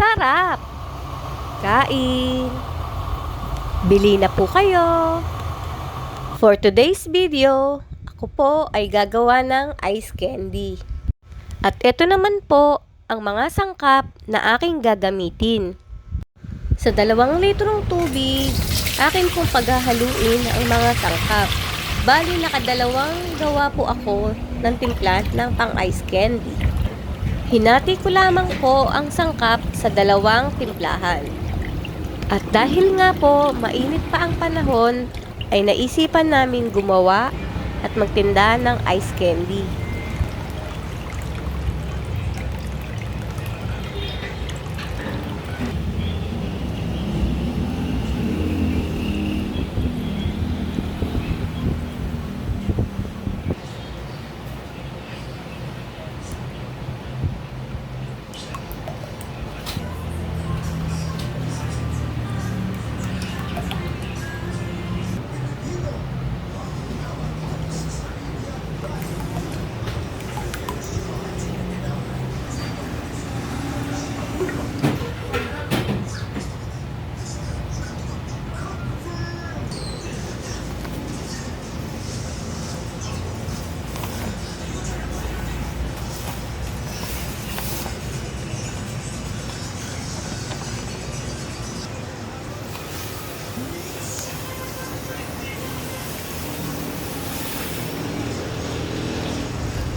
Sarap! Kain! Bili na po kayo! For today's video, ako po ay gagawa ng ice candy. At ito naman po ang mga sangkap na aking gagamitin. Sa 2 litrong tubig, akin pong paghahaluin ang mga sangkap. Bali, nakadalawang gawa po ako ng timpla ng pang ice candy. Hinati ko lamang po ang sangkap sa 2 timplahan. At dahil nga po mainit pa ang panahon, ay naisipan namin gumawa at magtinda ng ice candy.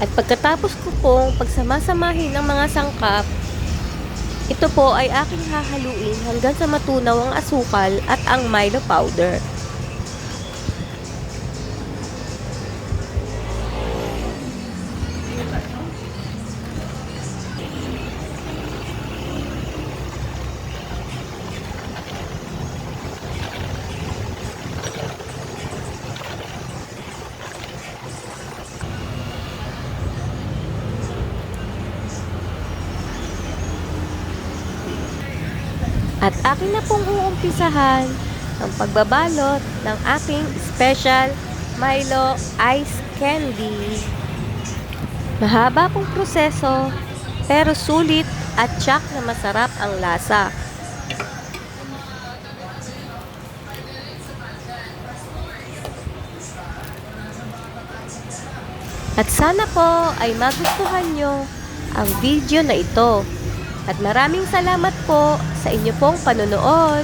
At pagkatapos ko pong pagsamasamahin ng mga sangkap, ito po ay aking hahaluin hanggang sa matunaw ang asukal at ang Milo powder. At akin na pong uumpisahan ang pagbabalot ng aking special Milo ice candy. Mahaba pong proseso, pero sulit at tiyak na masarap ang lasa. At sana po ay magustuhan nyo ang video na ito. At maraming salamat po sa inyo pong panonood.